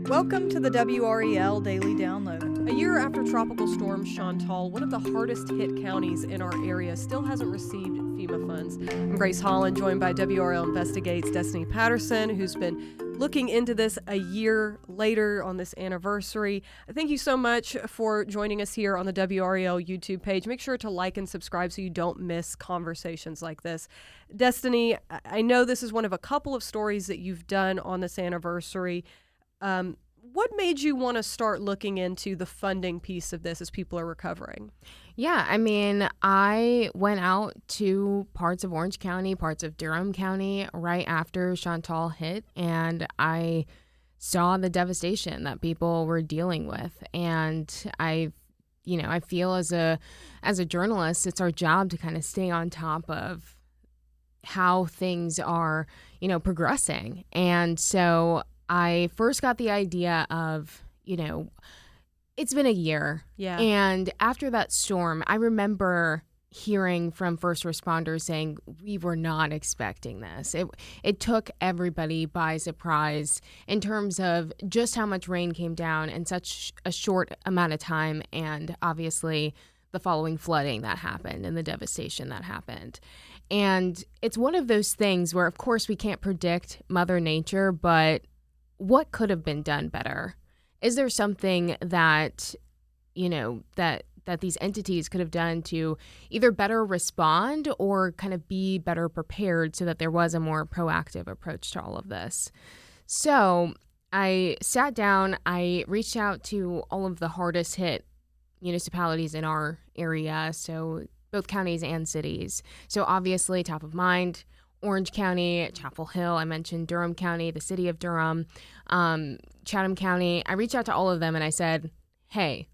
Welcome to the WRAL Daily Download. A year after Tropical Storm Chantal, one of the hardest hit counties in our area still hasn't received FEMA funds. I'm Grace Holland, joined by WRAL Investigates Destinee Patterson, who's been looking into this a year later on this anniversary. Thank you so much for joining us here on the WRAL YouTube page. Make sure to like and subscribe so you don't miss conversations like this. Destinee, I know this is one of a couple of stories that you've done on this anniversary. What made you want to start looking into the funding piece of this as people are recovering? Yeah, I mean, I went out to parts of Orange County, parts of Durham County right after Chantal hit, and I saw the devastation that people were dealing with. And I feel as a journalist, it's our job to kind of stay on top of how things are, progressing. And so I first got the idea of, it's been a year. Yeah. And after that storm, I remember hearing from first responders saying, we were not expecting this. It took everybody by surprise in terms of just how much rain came down in such a short amount of time, and obviously the following flooding that happened and the devastation that happened. And it's one of those things where, of course, we can't predict Mother Nature, but what could have been done better? Is there something that, that these entities could have done to either better respond or kind of be better prepared so that there was a more proactive approach to all of this? So I sat down, I reached out to all of the hardest hit municipalities in our area, so both counties and cities. So obviously top of mind, Orange County, Chapel Hill, I mentioned Durham County, the city of Durham, Chatham County. I reached out to all of them and I said, hey,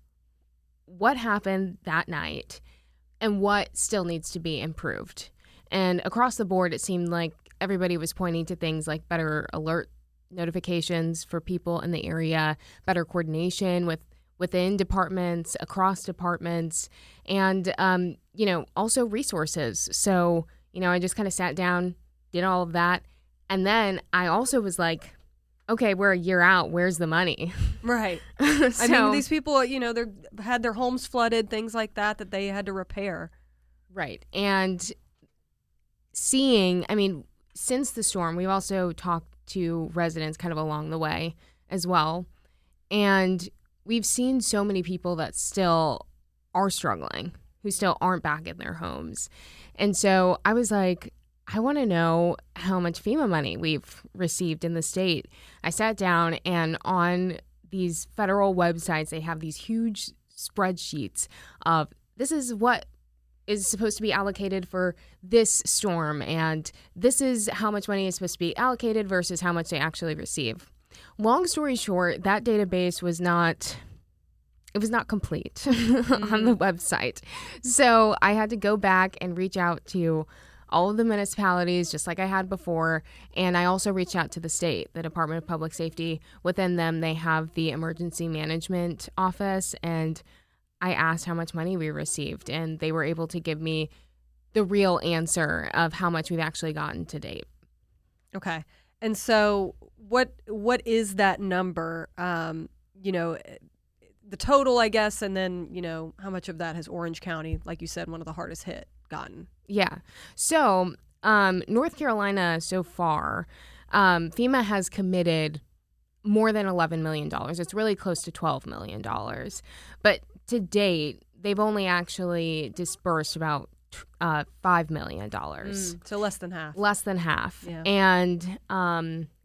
what happened that night and what still needs to be improved? And across the board, it seemed like everybody was pointing to things like better alert notifications for people in the area, better coordination within departments, across departments, and, also resources. So I just kind of sat down, did all of that. And then I also was like, okay, we're a year out. Where's the money? Right. I mean, these people, they had their homes flooded, things like that they had to repair. Right. And since the storm, we've also talked to residents kind of along the way as well. And we've seen so many people that still are struggling, who still aren't back in their homes. And so I was like, I want to know how much FEMA money we've received in the state. I sat down, and on these federal websites, they have these huge spreadsheets of this is what is supposed to be allocated for this storm, and this is how much money is supposed to be allocated versus how much they actually receive. Long story short, that database was not complete on the website. So I had to go back and reach out to all of the municipalities, just like I had before. And I also reached out to the state, the Department of Public Safety. Within them, they have the Emergency Management Office. And I asked how much money we received. And they were able to give me the real answer of how much we've actually gotten to date. Okay. And so what is that number? The total, I guess, and then, how much of that has Orange County, like you said, one of the hardest hit, gotten? Yeah. So North Carolina so far, FEMA has committed more than $11 million. It's really close to $12 million. But to date, they've only actually dispersed about $5 million. So less than half. Less than half. Yeah. And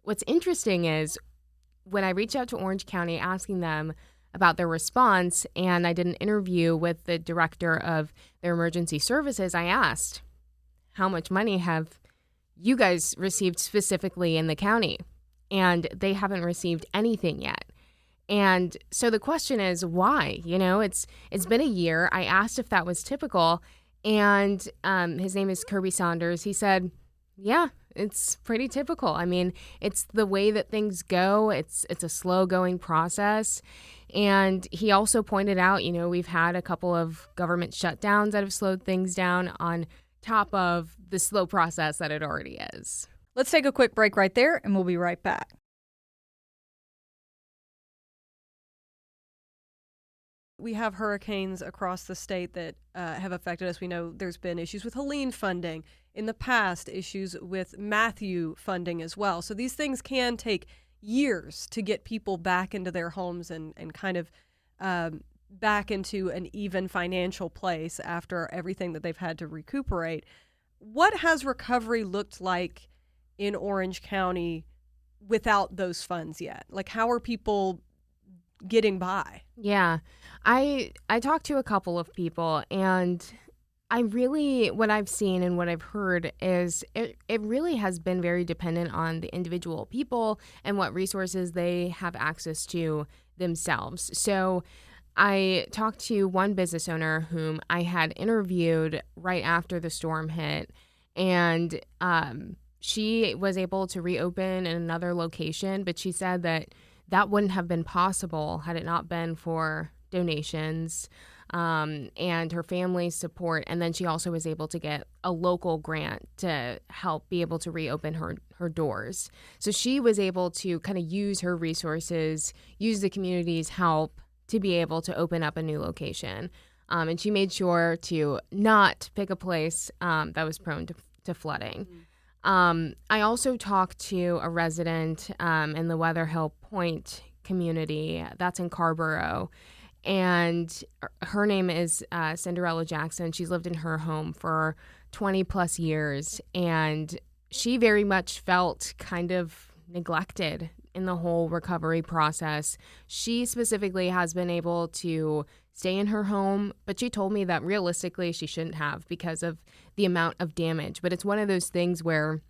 what's interesting is when I reached out to Orange County asking them about their response, and I did an interview with the director of their emergency services, I asked, how much money have you guys received specifically in the county? And they haven't received anything yet. And so the question is, why? It's been a year. I asked if that was typical, and his name is Kirby Saunders. He said, yeah, it's pretty typical. I mean, it's the way that things go. It's a slow going process. And he also pointed out, we've had a couple of government shutdowns that have slowed things down on top of the slow process that it already is. Let's take a quick break right there, and we'll be right back. We have hurricanes across the state that have affected us. We know there's been issues with Helene funding in the past, issues with Matthew funding as well. So these things can take years to get people back into their homes and kind of back into an even financial place after everything that they've had to recuperate. What has recovery looked like in Orange County without those funds yet? Like, how are people getting by? Yeah, I talked to a couple of people, and what I've seen and what I've heard is it really has been very dependent on the individual people and what resources they have access to themselves. So I talked to one business owner whom I had interviewed right after the storm hit, and she was able to reopen in another location, but she said that wouldn't have been possible had it not been for donations and her family's support. And then she also was able to get a local grant to help be able to reopen her doors. So she was able to kind of use her resources, use the community's help to be able to open up a new location. And she made sure to not pick a place that was prone to flooding. I also talked to a resident in the Weather Hill Point community that's in Carborough, and her name is Cinderella Jackson. She's lived in her home for 20 plus years, and she very much felt kind of neglected in the whole recovery process. She specifically has been able to stay in her home, but she told me that realistically she shouldn't have because of the amount of damage. But it's one of those things where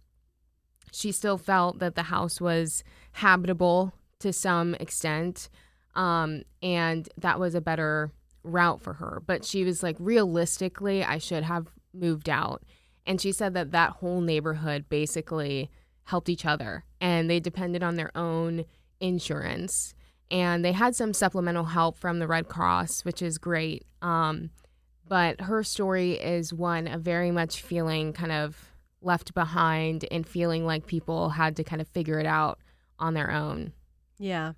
she still felt that the house was habitable to some extent, and that was a better route for her. But she was like, realistically, I should have moved out. And she said that whole neighborhood basically helped each other, and they depended on their own insurance. And they had some supplemental help from the Red Cross, which is great. But her story is one of very much feeling kind of left behind and feeling like people had to kind of figure it out on their own. Yeah.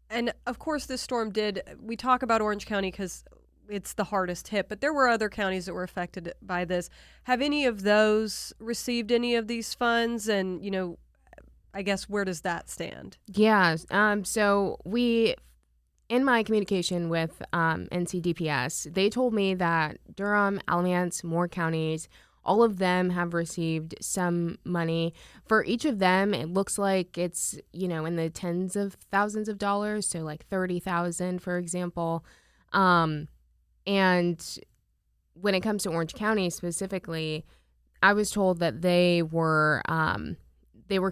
And of course, this storm we talk about Orange County because it's the hardest hit, but there were other counties that were affected by this. Have any of those received any of these funds? And, I guess, where does that stand? Yeah. So in my communication with NCDPS, they told me that Durham, Alamance, Moore counties, all of them have received some money. For each of them, it looks like it's, in the tens of thousands of dollars. So like $30,000, for example. And when it comes to Orange County specifically, I was told that they were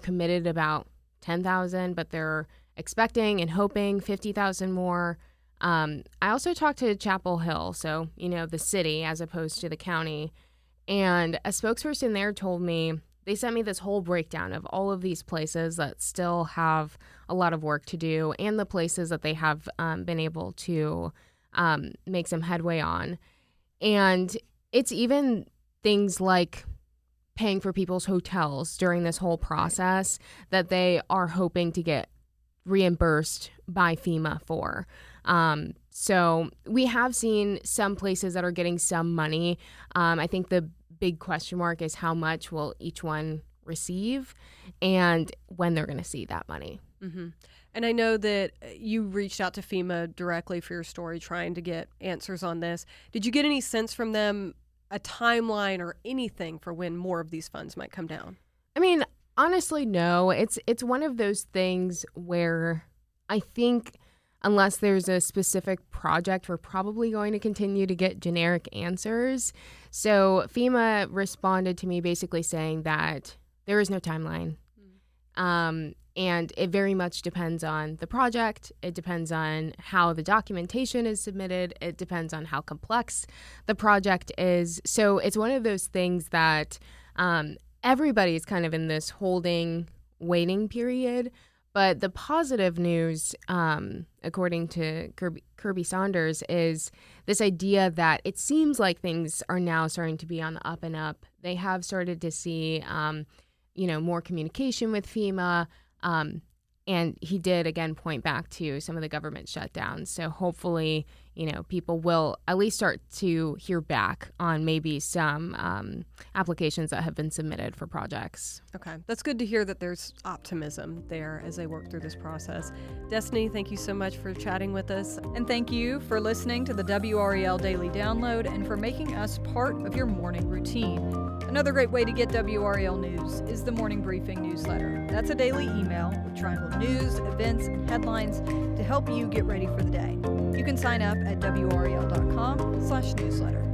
committed about $10,000, but they're expecting and hoping $50,000 more. I also talked to Chapel Hill, so the city as opposed to the county. And a spokesperson there told me, they sent me this whole breakdown of all of these places that still have a lot of work to do and the places that they have been able to make some headway on. And it's even things like paying for people's hotels during this whole process that they are hoping to get reimbursed by FEMA for. So we have seen some places that are getting some money. I think the big question mark is how much will each one receive and when they're going to see that money. Mm-hmm. And I know that you reached out to FEMA directly for your story, trying to get answers on this. Did you get any sense from them, a timeline or anything for when more of these funds might come down? I mean, honestly, no. It's one of those things where I think unless there's a specific project, we're probably going to continue to get generic answers. So FEMA responded to me basically saying that there is no timeline. And it very much depends on the project. It depends on how the documentation is submitted. It depends on how complex the project is. So it's one of those things that everybody's kind of in this waiting period. But the positive news, according to Kirby Saunders, is this idea that it seems like things are now starting to be on the up and up. They have started to see, more communication with FEMA. And he did, again, point back to some of the government shutdowns. So hopefully, people will at least start to hear back on maybe some applications that have been submitted for projects. Okay, that's good to hear that there's optimism there as they work through this process. Destinee, thank you so much for chatting with us. And thank you for listening to the WRAL Daily Download and for making us part of your morning routine. Another great way to get WRAL news is the Morning Briefing newsletter. That's a daily email with Triangle news, events, and headlines to help you get ready for the day. You can sign up at WRAL.com/newsletter.